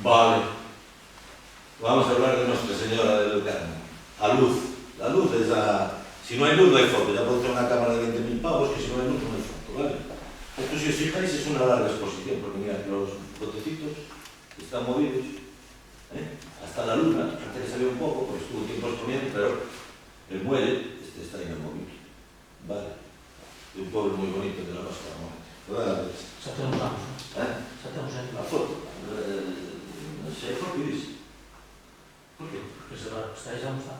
Vale. Vamos a hablar de Nuestra Señora del Carmen. A luz. La luz es la... Si no hay luz no hay foto. Ya puedo tener una cámara de 20.000 pavos que si no hay luz no hay foto, ¿vale? Esto, si os fijáis, es una larga exposición, porque mirad, los botecitos están movidos. Hasta la luna, antes que salió un poco, porque estuvo tiempo exponiendo, pero el muelle está inamovible. Vale. De un pueblo muy bonito de la Costa de la Muerte. Xa temos anos, non? Xa temos anos. La foto. No sé, ¿por qué dices? ¿Por qué? Porque se va, estáis a mostrar.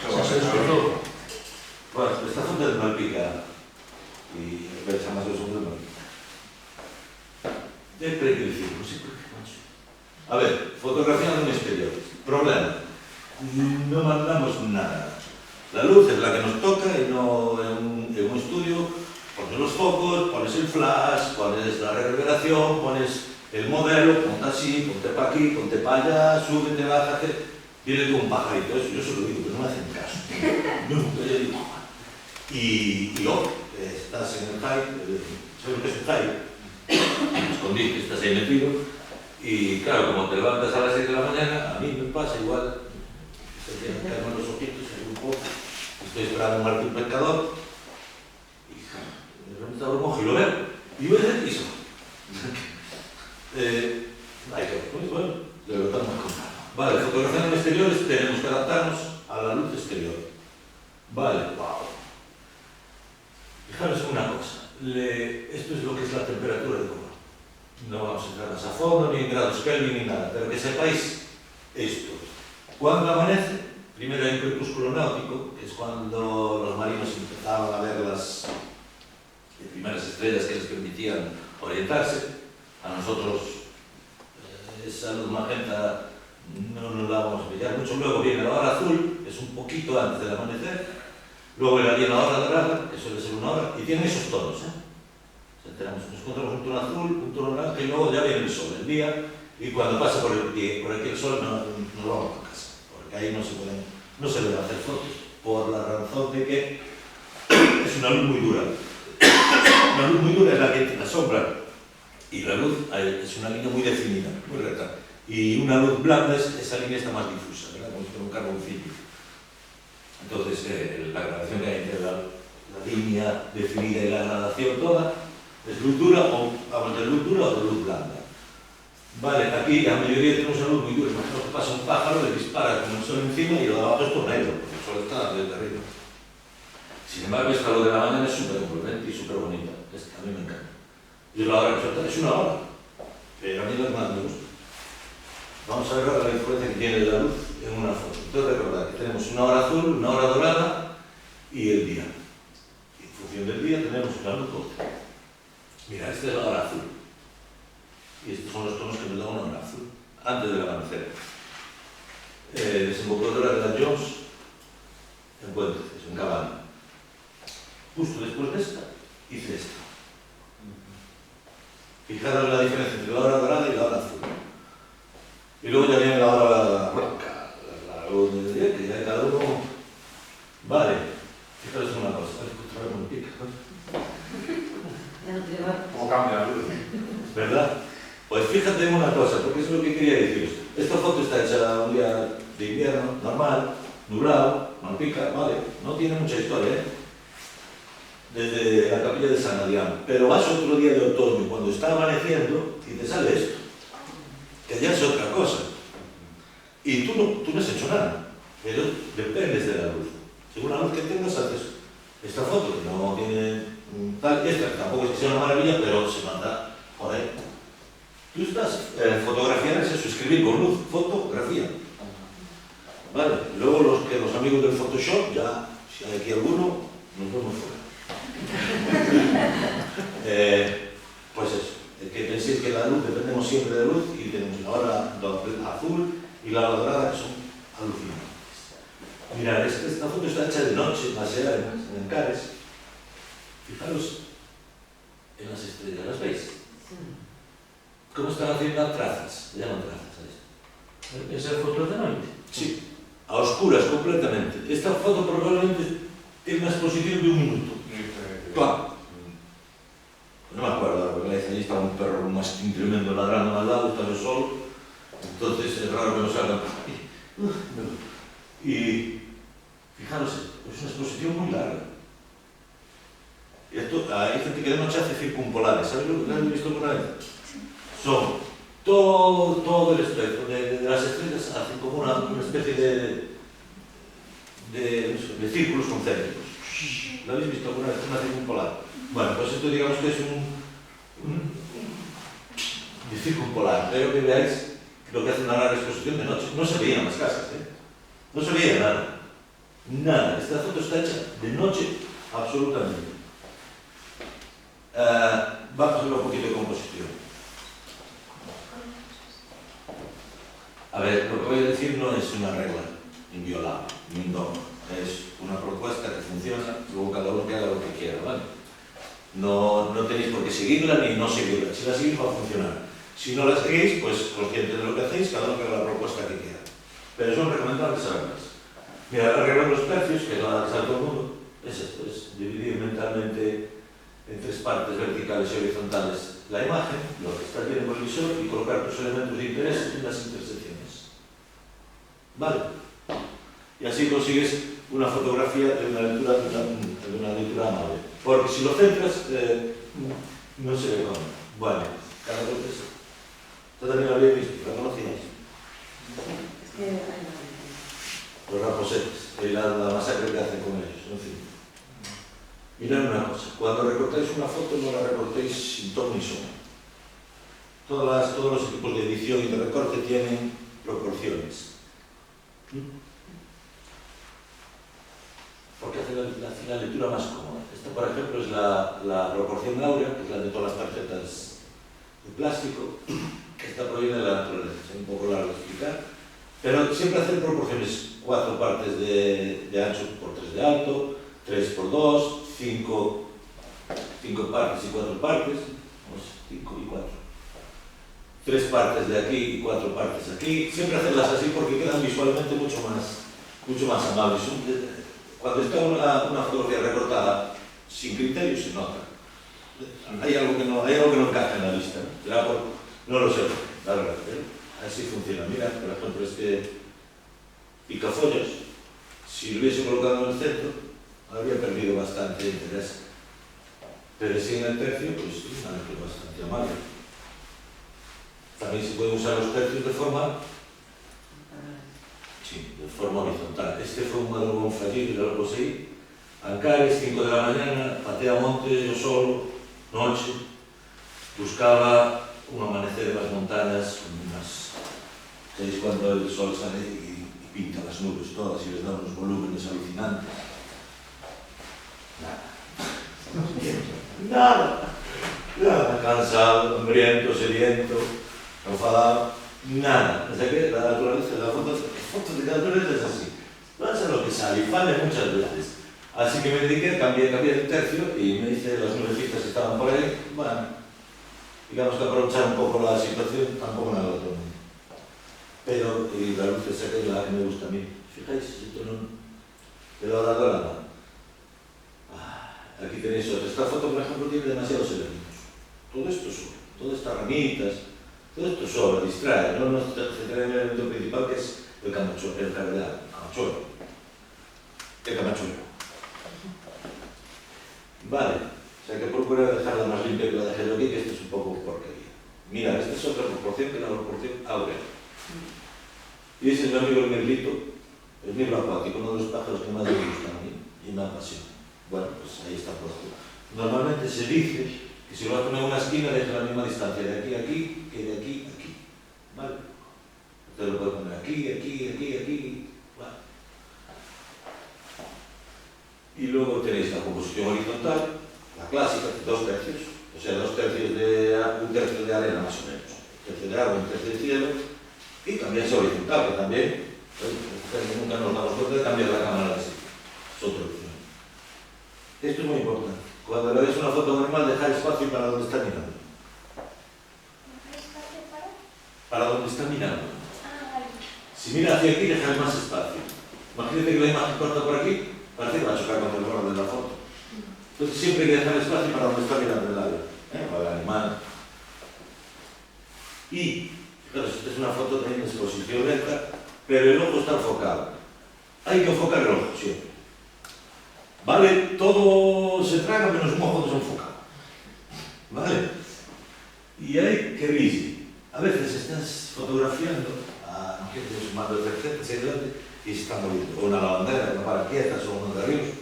Xa se despertou. Bueno, esta foto es de Malpica y veis más de son de Malpica. ¿Qué creo que decir? No sé por qué, macho. A ver, fotografía de un exterior. Problema. No mandamos nada. La luz es la que nos toca y no en un estudio pones los focos, pones el flash, pones la reverberación, pones el modelo, ponte así, ponte para aquí, ponte para allá, súbete, bájate. Viene con un pajarito, eso yo se lo digo, pero no me hacen caso. No, yo digo. Y luego, estás en el high, ¿sabes lo que es el high? Escondite, estás ahí metido. Y claro, como te levantas a las 6 de la mañana, a mí me pasa igual. Se tienen que caerme los ojitos, un poco. Estoy esperando un Martín Pescador. Y de repente abro un ojo y lo veo. Y veo el piso. Hay que ver, bueno, de lo estamos contando. Vale, fotografía en exteriores, tenemos que adaptarnos a la luz exterior. Vale, wow. Fijaros en una cosa. Esto es lo que es la temperatura de color. no vamos a entrar más a fondo, ni en grados Kelvin, ni nada, pero que sepáis esto. Cuando amanece, primero hay un crepúsculo náutico, que es cuando los marinos empezaban a ver las primeras estrellas que les permitían orientarse. A nosotros esa luz magenta no nos la vamos a pillar mucho. Luego viene la hora azul, es un poquito antes del amanecer. Luego viene la hora dorada, que suele ser una hora, y tiene esos tonos. O sea, nos encontramos un tono azul, un tono naranja, y luego ya viene el sol, el día, y cuando pasa por aquí el sol nos vamos a casa, porque ahí no se deben hacer fotos, por la razón de que es una luz muy dura. Una luz muy dura es la que tiene la sombra, y la luz es una línea muy definida, muy recta. Y una luz blanda, esa línea está más difusa, ¿verdad? Como si fuera un carboncillo. Entonces, la gradación que hay entre la línea definida y la gradación toda es luz dura o hablamos de luz dura o de luz blanda. Vale, aquí a mediodía tenemos una luz muy dura. Imagino que pasa un pájaro, le dispara con el sol encima y lo de abajo es todo negro, porque el sol está desde arriba. Sin embargo, esta luz de la mañana es súper envolvente y súper bonita. A mí me encanta. Yo la hora que soltar es una hora, pero a mí lo que más me gusta. Vamos a ver ahora la influencia que tiene la luz en una foto. Entonces recordad que tenemos una hora azul, una hora dorada y el día. Y en función del día tenemos una luz otra. Mira, esta es la hora azul. Y estos son los tonos que nos dan una hora azul, antes del amanecer. Desembocadura de la Jones en Puentes, en Cabana. Justo después de esta, hice esta. Fijaros la diferencia entre la hora dorada y la hora azul. Y luego ya viene la hora blanca, la luz del día, que ya cada uno... Vale, fijaros una cosa, ¿Cómo cambia la luz? ¿verdad? Pues fíjate en una cosa, porque eso es lo que quería deciros. Esta foto está hecha un día de invierno, normal, nublado, Malpica, vale, no tiene mucha historia, ¿eh? Desde la capilla de San Adrián. Pero vas otro día de otoño, cuando está amaneciendo, y te sale esto, que ya es otra cosa. Y tú no has hecho nada, pero dependes de la luz. Según la luz que tengas, haces esta foto, que no tiene tal, y esta, que tampoco es que sea una maravilla, pero se manda, joder. Tú estás, fotografiar es eso, escribir con luz, fotografía. Vale, luego los amigos del Photoshop, ya, si hay aquí alguno, nos vemos fuera. Pues eso, que penséis que la luz, dependemos siempre de luz, y tenemos la hora azul y la hora dorada, que son alucinantes. Mirad, esta foto está hecha de noche, pasear en Encares. Fijaros en las estrellas, ¿las veis? ¿Cómo están haciendo las trazas? Se llaman trazas a esto. ¿Esa foto de noche? Sí, a oscuras completamente. Esta foto probablemente tiene una exposición de 1 minuto. Claro. No me acuerdo ahora, porque allí está un perro con un mastín tremendo ladrando al lado, está yo solo. Entonces es raro que no salgan. Y fijaros, es una exposición muy larga. Y esto, hay gente que de noche hace circumpolares, ¿sabes lo que han visto alguna vez? Son todo el espectro de las estrellas, hacen como una especie de círculos concéntricos. ¿Lo habéis visto alguna vez? Una circumpolar. Bueno, pues esto digamos que es un circumpolar. Pero que veáis lo que hace una larga exposición de noche. No se veían las casas, ¿eh? No se veía nada. Nada. Esta foto está hecha de noche absolutamente. Vamos a ver un poquito de composición. A ver, lo que voy a decir no es una regla inviolable, ni un dogma. Es una propuesta que funciona, luego cada uno que haga lo que quiera, ¿vale? No tenéis por qué seguirla ni no seguirla. Si la seguís va a funcionar. Si no la seguís, pues consciente de lo que hacéis, cada uno que haga la propuesta que quiera. Pero son recomendables saberlas. Mira, la regla de los tercios, que es la que sabe todo el mundo, es esto, es dividir mentalmente en 3 partes verticales y horizontales la imagen, lo que está viendo por el visor, y colocar tus elementos de interés en las intersecciones. ¿Vale? Y así consigues una fotografía de una lectura amable. Porque si lo centras, no se ve cómo. Bueno, cada vez es. Esto también lo habéis visto, ¿la conocíais? Es que Los raposetes, la masacre que hacen con ellos, en fin. Mirad una cosa, cuando recortáis una foto no la recortéis sin ton ni son. todos los equipos de edición y de recorte tienen proporciones. Porque hace la lectura más cómoda. Esta, por ejemplo, es la proporción áurea, que es la de todas las tarjetas de plástico, que está prohibida de la naturaleza. Es un poco largo de explicar, pero siempre hacen proporciones: 4 partes de ancho por 3 de alto, 3 por 2, 5 partes y 4 partes, 5 y 4. 3 partes de aquí y 4 partes aquí. Siempre hacerlas así porque quedan visualmente mucho más amables. Cuando está una fotografía recortada sin criterio se nota. Hay algo que no encaja en la vista. No lo sé, la verdad. Así funciona. Mira, por ejemplo, este picafollas, si lo hubiese colocado en el centro, habría perdido bastante interés. Pero si en el tercio, pues sí, una lectura bastante amable. También se pueden usar los tercios de forma horizontal. Este fue un madrugón fallido y lo conseguí. Ancares, 5 de la mañana, patea monte, yo solo, noche. Buscaba un amanecer en las montañas, con unas 6 cuando el sol sale y pinta las nubes todas y les da unos volúmenes alucinantes. Nada, cansado, hambriento, sediento, enfadado, nada. O sea que la naturaleza, las fotos de naturaleza es así. Va a ser lo que sale y vale muchas veces. Así que me dediqué, cambié el tercio y me hice las nubecitas que estaban por ahí. Bueno, digamos que aprovechar un poco la situación, tampoco nada otro mundo. Pero y la luz esa que es la que me gusta a mí. Fijáis, esto no te lo ha dado la mano. Aquí tenéis otra. Esta foto, por ejemplo, tiene demasiados elementos. Todo esto sobra, todas estas ramitas, todo esto sobra, distrae. No nos centramos en el elemento principal, que es el camachuelo, el camachuelo. Vale, o sea que procura dejarla más limpia que la dejé yo aquí, que esto es un poco porquería. Mira, esta es otra proporción que es la proporción áurea. Y ese es mi amigo el merlito, el mirlo acuático, uno de los pájaros que más me gustan a mí y me apasiona. Bueno, pues ahí está puesto. Normalmente se dice que si lo vas a poner en una esquina, deja la misma distancia de aquí a aquí que de aquí a aquí. ¿Vale? Usted lo puede poner aquí, aquí. Vale. Y luego tenéis la composición horizontal, la clásica, 2 tercios. O sea, 2 tercios de un tercio de arena más o menos. Un tercio de agua, un tercio de cielo. Y también es horizontal, que también, nunca nos damos cuenta de cambiar la cámara así. Es otra opción. Esto es muy importante. Cuando le ves una foto normal, dejar espacio para donde está mirando. ¿Espacio Para donde está mirando. vale. Si mira hacia aquí, dejar más espacio. Imagínate que la imagen corta por aquí, parece que va a chocar contra el borde de la foto. Entonces siempre hay que dejar espacio para donde está mirando el labio. Para el animal. Y, fijaros, esta es una foto también de exposición lenta, pero el ojo está enfocado. Hay que enfocar el ojo siempre. ¿Vale? Todo se traga menos un ojo desenfocado. ¿Vale? Y hay que rizar. A veces estás fotografiando a gente sumando de receta y se está moviendo. O una lavandera, una paraquedas o unos garrillos.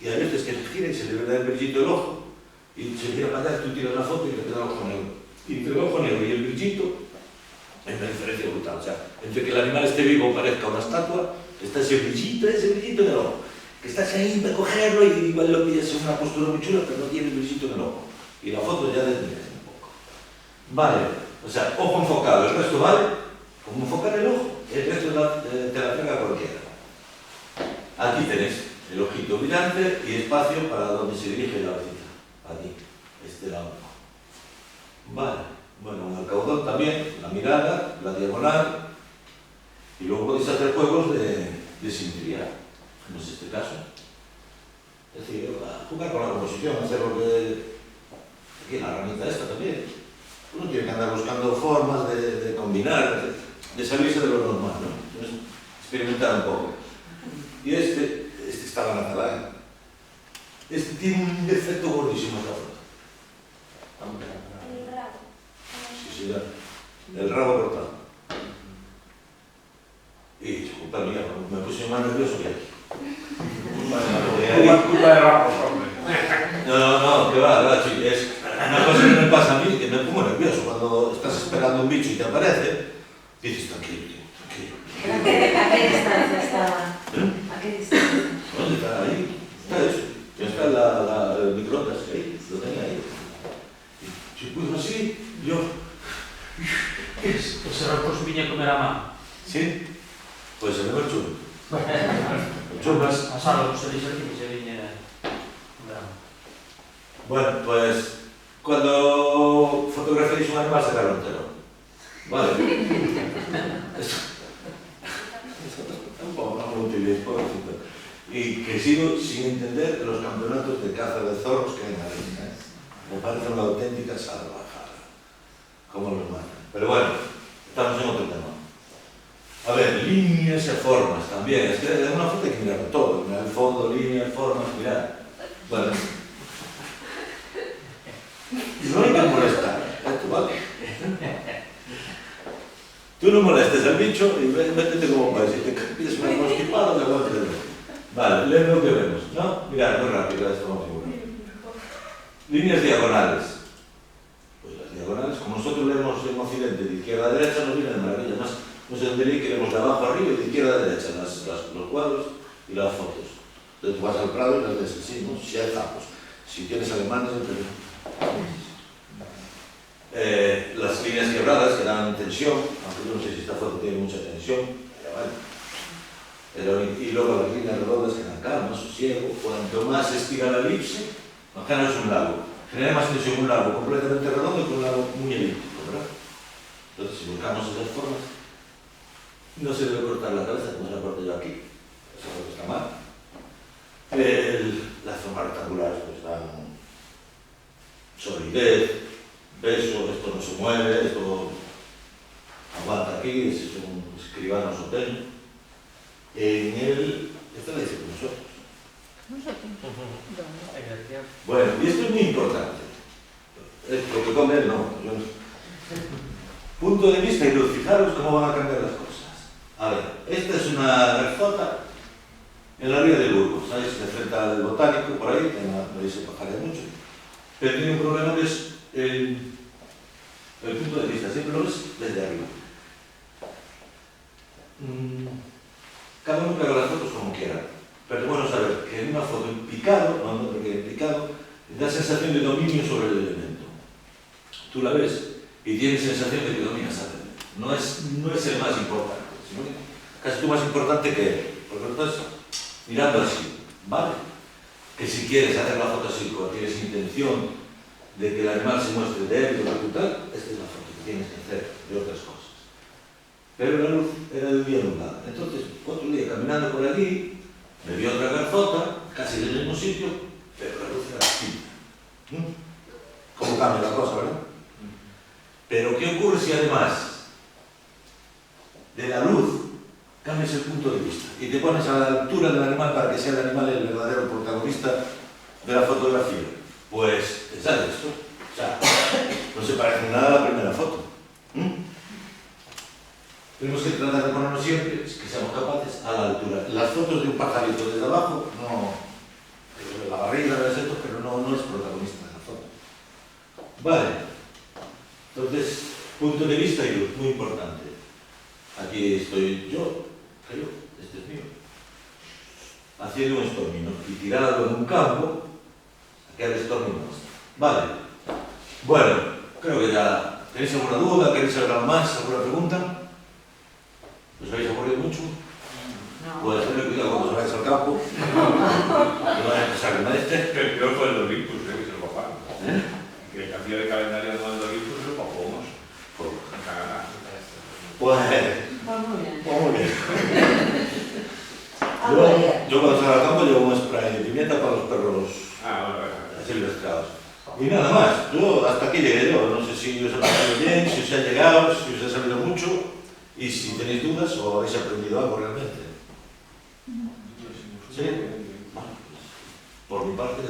Y a veces que se gira y se le ve el brillito del ojo. Y se gira para allá, tú tiras la foto y le queda el ojo negro. Y entre el ojo negro y el brillito hay una diferencia brutal. O sea, entre que el animal esté vivo o parezca una estatua, está ese brillito en el ojo. Que estás ahí para cogerlo y igual lo pillas en una postura muy chula, pero no tiene el brillito en el ojo. Y la foto ya desmira un poco. Vale, o sea, ojo enfocado, el resto vale. Como enfocar el ojo, el resto te la pega cualquiera. Aquí tenéis el ojito brillante y espacio para donde se dirige la visita. Aquí, este lado. Vale, bueno, el caudón también, la mirada, la diagonal. Y luego podéis hacer juegos de simetría. No es este caso. Es decir, jugar con la composición, hacer lo que... Aquí la herramienta esta también. Uno tiene que andar buscando formas de combinar, de salirse de lo normal, ¿no? Entonces, experimentar un poco. Y este estaba en la tabla. Este tiene un defecto gordísimo esta foto. El rabo. Sí, ya. El rabo cortado. Y disculpa mía, me puse más nervioso que aquí. Culpa de Ramos, hombre. No, que va, chico. Es una cosa que me pasa a mí, que me pongo nervioso cuando estás Yo más. Pasado, se dice que se viene verano. Bueno, pues cuando fotograféis un animal, sacarlo entero. Vale. Un poco, no me utilicéis, pobrecito. Y que sigo sin entender los campeonatos de caza de zorros que hay en la línea. Me parece una auténtica salvajada. Cómo los matan. Pero bueno, estamos en otro tema. A ver, líneas y formas también. Es que en una foto hay que mirar todo. Mirar el fondo, líneas, formas, mirar. Bueno. No hay que molestar. Esto vale. Tú no molestes al bicho y métete como un país. Si te pides una constipada, le aguantes el resto. Vale, lee lo que vemos, ¿no? Mirad, muy rápido, esto vamos a ver. Líneas diagonales. Pues las diagonales, como nosotros leemos en Occidente, de izquierda a derecha, nos vienen de maravilla. Más nos entendería que leemos de abajo arriba y de izquierda a derecha, los cuadros y las fotos. Entonces tú vas al Prado y las ves así, ¿no? Si hay zapos, si tienes alemanes, las líneas quebradas que dan tensión, aunque yo no sé si esta foto tiene mucha tensión, pero vale. Y luego las líneas redondas que dan calma, sosiego. Cuanto más se estira la elipse, más claro es un lago. Genera más tensión un lago completamente redondo que un lago muy elíptico, ¿verdad? Entonces, si buscamos esas formas, no se debe cortar la cabeza como se la corto yo aquí. Eso es lo que está mal. Las formas rectangulares pues dan solidez, peso, esto no se mueve, esto aguanta aquí, es un escribano soteño. Esto lo dice con nosotros. Bueno, y esto es muy importante. Lo que come él, no. Punto de vista y luz. Fijaros cómo van a cambiar las cosas. A ver, esta es una grafota en la ría de Burgos. ¿Sabéis? De frente al botánico, por ahí, que no se pajaría mucho. Pero tiene un problema que es el punto de vista. Siempre lo ves desde arriba. Cada uno que haga las fotos como quiera. Pero es bueno saber que en una foto en picado, da sensación de dominio sobre el elemento. Tú la ves y tienes sensación de que dominas al elemento. No es el más importante, sino casi tú más importante que él. Porque lo estás mirando así, ¿vale? Que si quieres hacer la foto así, o tienes intención de que el animal se muestre débil o tal, esta es la foto que tienes que hacer de otras cosas. Pero la luz era de día nublada. Entonces, otro día caminando por allí, me vi otra garzota, casi en el mismo sitio, pero la luz era distinta. ¿Cómo cambia la cosa, verdad? Pero ¿qué ocurre si además de la luz cambias el punto de vista y te pones a la altura del animal para que sea el animal el verdadero protagonista de la fotografía? Pues te sale esto. O sea, no se parece nada a la primera foto. Tenemos que tratar de ponernos siempre, que seamos capaces, a la altura. Las fotos de un pajarito desde abajo, no, la barriga, pero no es protagonista de la foto. Vale. Entonces, punto de vista y luz, muy importante. Aquí estoy yo, este es mío, haciendo un estornino y tirado en un campo, aquí al estornino. Vale. Bueno, creo que ya tenéis alguna duda, queréis saber algo más, alguna pregunta. ¿Os habéis aburrido mucho? No. Pues tener cuidado cuando os vayáis al campo. No vayáis a pensar que no este. El peor fue el de Olympus, creo que es el papá. Que el cambio de calendario no es de Olympus es el papá más. Pues muy bien. muy bien. Algo haría. Yo cuando salgo al campo llevo un spray de pimienta para los perros Bueno. silvestrados. Y nada más, yo hasta aquí llegué yo. No sé si os ha pasado bien, si os ha llegado, si os ha salido mucho. Y si tenéis dudas o habéis aprendido algo realmente. ¿Sí? Por mi parte,